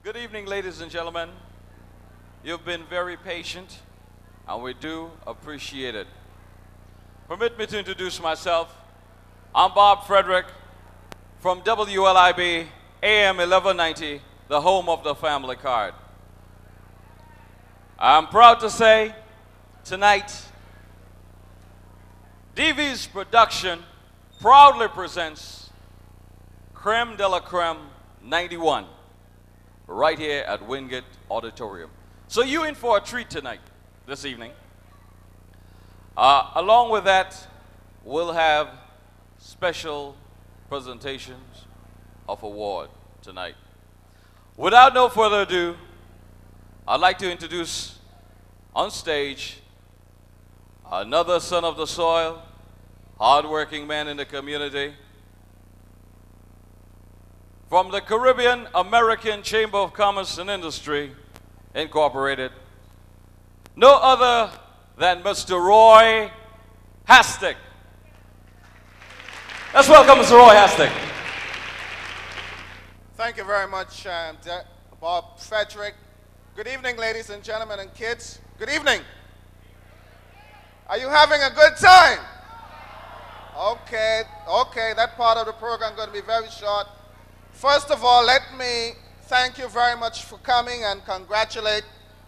Good evening, ladies and gentlemen. You've been very patient, and we do appreciate it. Permit me to introduce myself. I'm Bob Frederick from WLIB-AM 1190, the home of the family card. I'm proud to say tonight, DV's production proudly presents Creme de la Creme 91 right here at Wingate Auditorium. So you're in for a treat tonight, this evening. Along with that, we'll have special presentations of award tonight. Without no further ado, I'd like to introduce on stage another son of the soil, hardworking man in the community, from the Caribbean American Chamber of Commerce and Industry, Incorporated, no other than Mr. Roy HASTICK. Let's welcome Mr. Roy HASTICK. Thank you very much, Bob Frederick. Good evening, ladies and gentlemen and kids. Good evening. Are you having a good time? Okay, that part of the program is going to be very short. First of all, let me thank you very much for coming and congratulate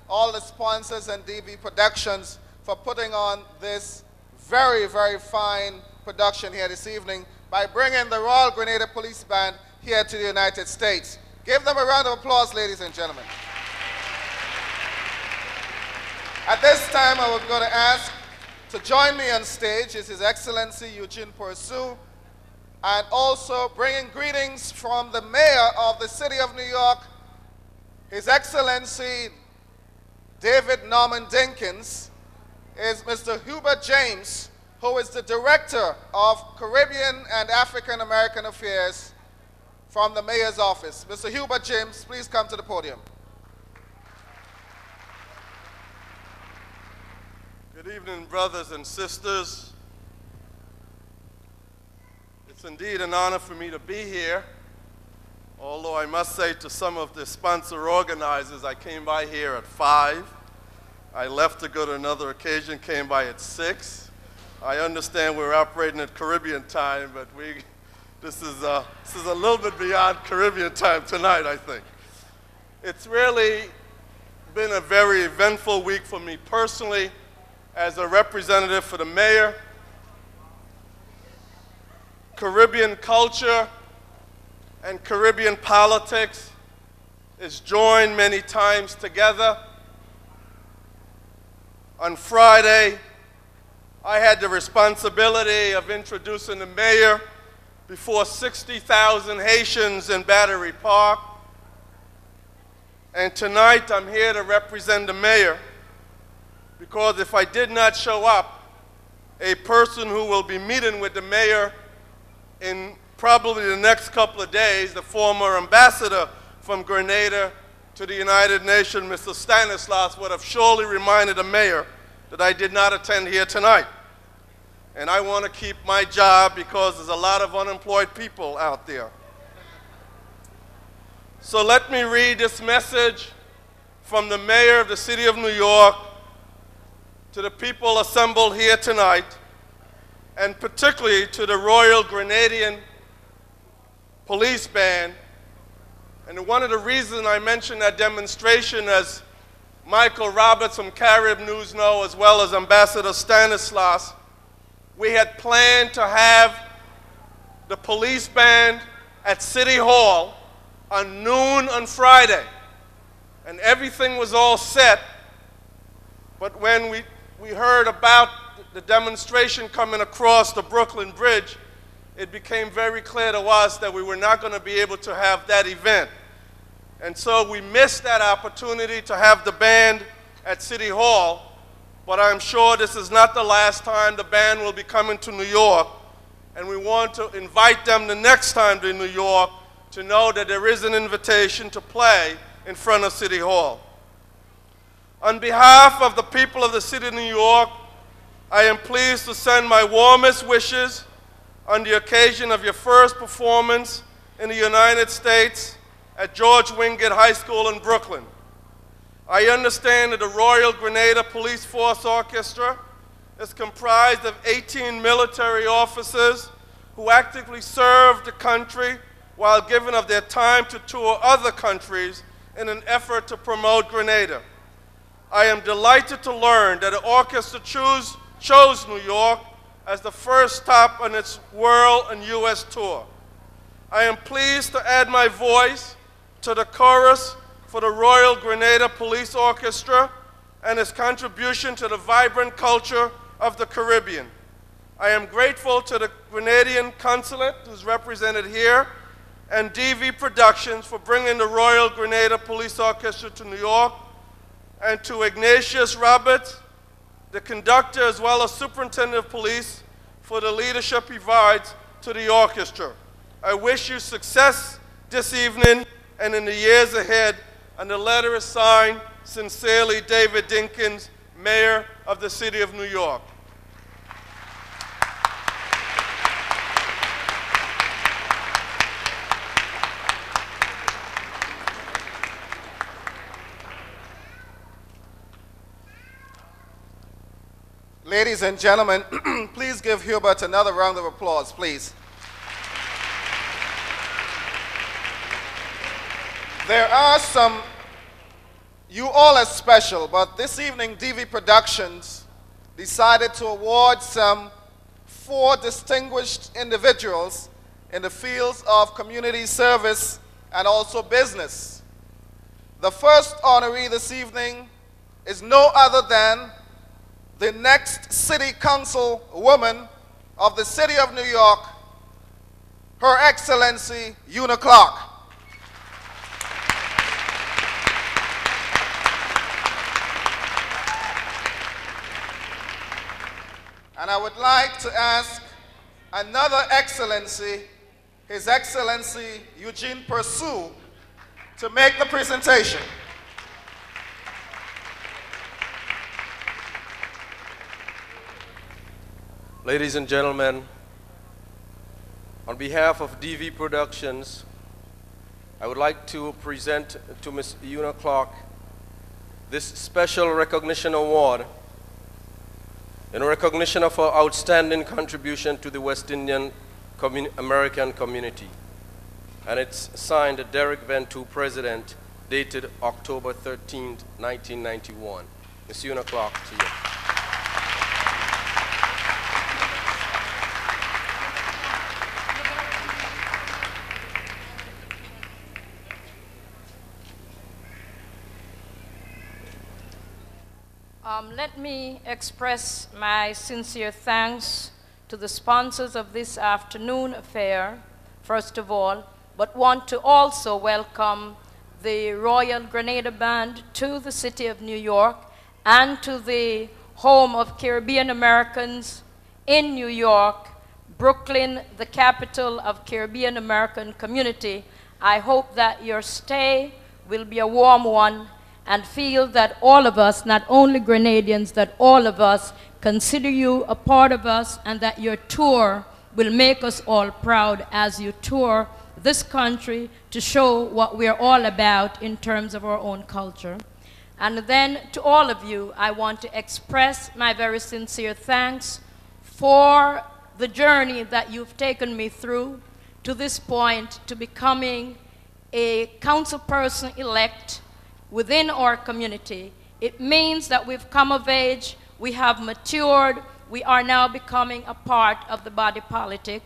all the sponsors and DV Productions for putting on this very, very fine production here this evening by bringing the Royal Grenada Police Band here to the United States. Give them a round of applause, ladies and gentlemen. At this time, I was going to ask to join me on stage is His Excellency EUGENE PURSOO, and also bringing greetings from the Mayor of the City of New York, His Excellency David Norman Dinkins, is Mr. Hubert James, who is the Director of Caribbean and African American Affairs from the Mayor's Office. Mr. Hubert James, please come to the podium. Good evening, brothers and sisters. It's indeed an honor for me to be here, although I must say to some of the sponsor organizers, I came by here at 5. I left to go to another occasion, came by at 6. I understand we're operating at Caribbean time, but this is a little bit beyond Caribbean time tonight, I think. It's really been a very eventful week for me personally as a representative for the mayor. Caribbean culture and Caribbean politics is joined many times together. On Friday, I had the responsibility of introducing the mayor before 60,000 Haitians in Battery Park. And tonight, I'm here to represent the mayor because if I did not show up, a person who will be meeting with the mayor in probably the next couple of days, the former ambassador from Grenada to the United Nations, Mr. Stanislaus, would have surely reminded the mayor that I did not attend here tonight. And I want to keep my job because there's a lot of unemployed people out there. So let me read this message from the mayor of the city of New York to the people assembled here tonight, and particularly to the Royal Grenadian Police Band. And one of the reasons I mentioned that demonstration, as Michael Roberts from Carib News know, as well as Ambassador Stanislaus, we had planned to have the police band at City Hall on noon on Friday. And everything was all set, but when we heard about the demonstration coming across the Brooklyn Bridge, it became very clear to us that we were not going to be able to have that event. And so we missed that opportunity to have the band at City Hall, but I'm sure this is not the last time the band will be coming to New York, and we want to invite them the next time to New York to know that there is an invitation to play in front of City Hall. On behalf of the people of the city of New York, I am pleased to send my warmest wishes on the occasion of your first performance in the United States at George Wingate High School in Brooklyn. I understand that the Royal Grenada Police Force Orchestra is comprised of 18 military officers who actively served the country while giving of their time to tour other countries in an effort to promote Grenada. I am delighted to learn that the orchestra chose New York as the first stop on its world and U.S. tour. I am pleased to add my voice to the chorus for the Royal Grenada Police Orchestra and its contribution to the vibrant culture of the Caribbean. I am grateful to the Grenadian Consulate, who's represented here, and DV Productions for bringing the Royal Grenada Police Orchestra to New York, and to Ignatius Roberts, the conductor as well as superintendent of police, for the leadership he provides to the orchestra. I wish you success this evening and in the years ahead, and the letter is signed, sincerely, David Dinkins, Mayor of the City of New York. Ladies and gentlemen, please give Hubert another round of applause, please. There are some, you all are special, but this evening DV Productions decided to award some 4 distinguished individuals in the fields of community service and also business. The first honoree this evening is no other than the next City Council woman of the City of New York, Her Excellency Una Clark. And I would like to ask another Excellency, His Excellency Eugene PURSOO, to make the presentation. Ladies and gentlemen, on behalf of DV Productions, I would like to present to Ms. Una Clark this special recognition award in recognition of her outstanding contribution to the West Indian American community. And it's signed Derek Ventu, President, dated October 13, 1991. Ms. Una Clark, to you. Let me express my sincere thanks to the sponsors of this afternoon affair, first of all, but want to also welcome the Royal Grenada Band to the City of New York and to the home of Caribbean Americans in New York, Brooklyn, the capital of Caribbean American community. I hope that your stay will be a warm one and feel that all of us, not only Grenadians, that all of us consider you a part of us, and that your tour will make us all proud as you tour this country to show what we're all about in terms of our own culture. And then to all of you, I want to express my very sincere thanks for the journey that you've taken me through to this point, to becoming a councilperson-elect within our community. It means that we've come of age, we have matured, we are now becoming a part of the body politic.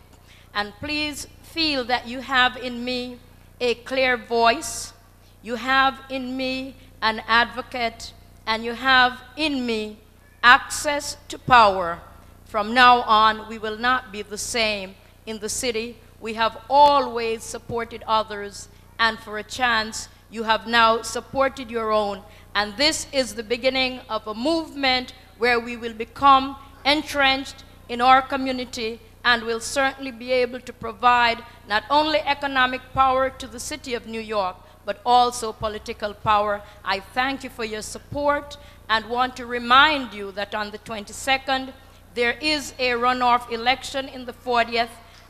And please feel that you have in me a clear voice, you have in me an advocate, and you have in me access to power. From now on, we will not be the same in the city. We have always supported others, and for a chance, you have now supported your own. And this is the beginning of a movement where we will become entrenched in our community and will certainly be able to provide not only economic power to the City of New York, but also political power. I thank you for your support and want to remind you that on the 22nd, there is a runoff election in the 40th,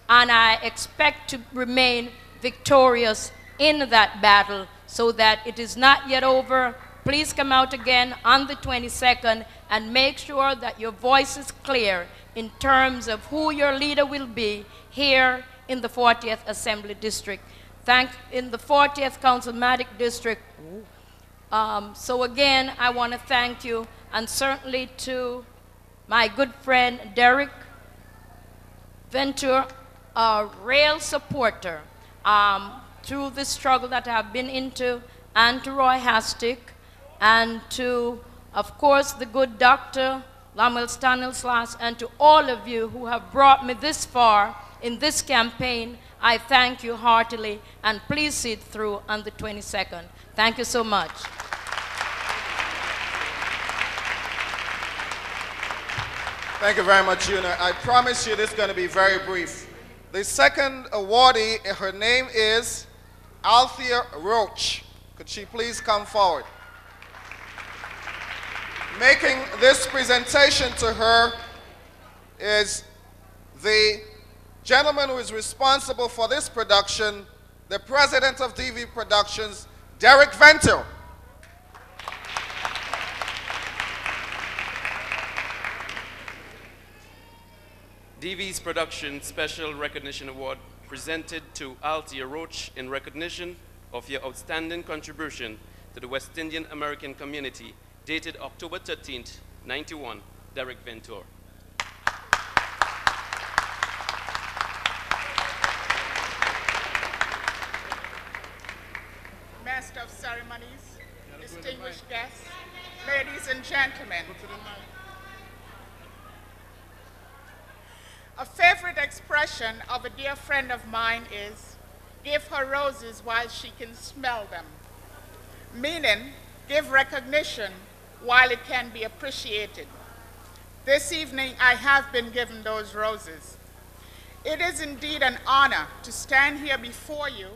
and I expect to remain victorious in that battle so that it is not yet over. Please come out again on the 22nd and make sure that your voice is clear in terms of who your leader will be here in the 40th Assembly District. In the 40th Councilmatic District. So again, I want to thank you, and certainly to my good friend Derek Ventura, a real supporter through this struggle that I have been into, and to Roy HASTICK, and to, of course, the good Dr. Lamuel Stanislas, and to all of you who have brought me this far in this campaign. I thank you heartily, and please see it through on the 22nd. Thank you so much. Thank you very much, Una. I promise you this is going to be very brief. The second awardee, her name is Althea Roach. Could she please come forward? Making this presentation to her is the gentleman who is responsible for this production, the president of DV Productions, Derek Ventura. DV's Production Special Recognition Award presented to Althea Roach in recognition of your outstanding contribution to the West Indian American community, dated October 13th, 91, Derek Ventura. Master of Ceremonies, distinguished guests, ladies and gentlemen. A favorite expression of a dear friend of mine is, give her roses while she can smell them. Meaning, give recognition while it can be appreciated. This evening, I have been given those roses. It is indeed an honor to stand here before you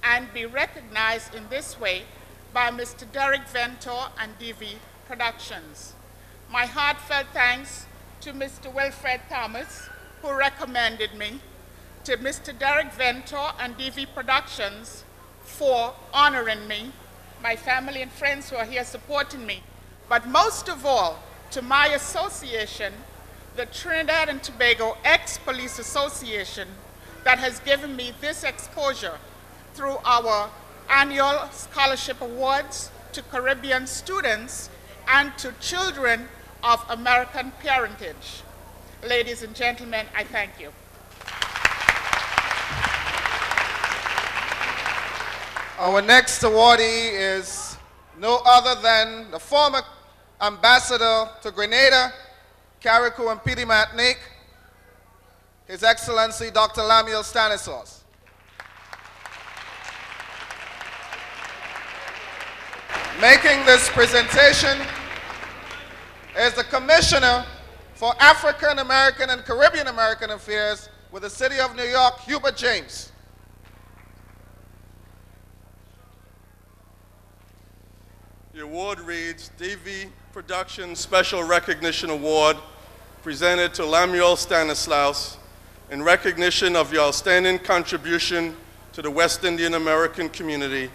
and be recognized in this way by Mr. Derek Ventura and DV Productions. My heartfelt thanks to Mr. Wilfred Thomas, who recommended me, to Mr. Derek Ventura and DV Productions for honoring me, my family and friends who are here supporting me, but most of all, to my association, the Trinidad and Tobago Ex-Police Association, that has given me this exposure through our annual scholarship awards to Caribbean students and to children of American parentage. Ladies and gentlemen, I thank you. Our next awardee is no other than the former ambassador to Grenada, CARRIACOU and Martinique, His Excellency Dr. Lamuel Stanislas. Making this presentation is the Commissioner for African American and Caribbean American Affairs with the City of New York, Hubert James. The award reads, DV Production Special Recognition Award, presented to Lamuel Stanislaus in recognition of your outstanding contribution to the West Indian American community,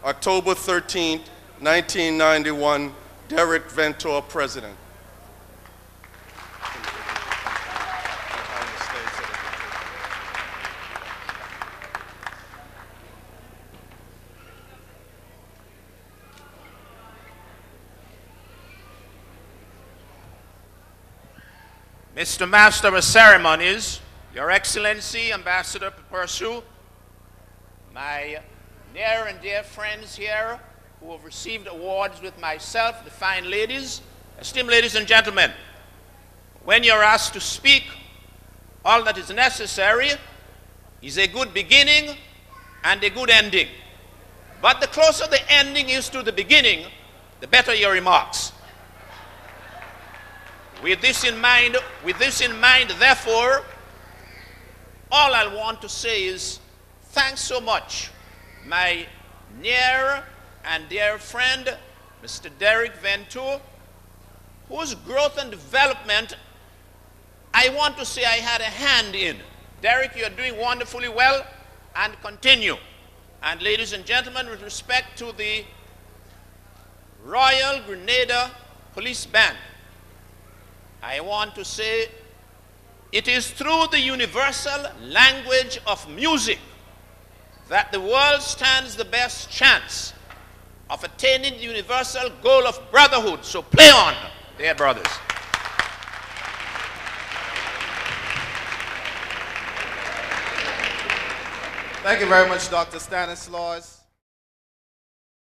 October 13, 1991, Derek Ventura, President. Mr. Master of Ceremonies, Your Excellency, Ambassador PURSOO, my near and dear friends here who have received awards with myself, the fine ladies, esteemed ladies and gentlemen, when you're asked to speak, all that is necessary is a good beginning and a good ending. But the closer the ending is to the beginning, the better your remarks. With this in mind, therefore, all I want to say is thanks so much, my near and dear friend, Mr. Derek Ventura, whose growth and development I want to say I had a hand in. Derek, you're doing wonderfully well, and continue. And ladies and gentlemen, with respect to the Royal Grenada Police Band, I want to say it is through the universal language of music that the world stands the best chance of attaining the universal goal of brotherhood. So play on, dear brothers. Thank you very much, Dr. Stanislaus.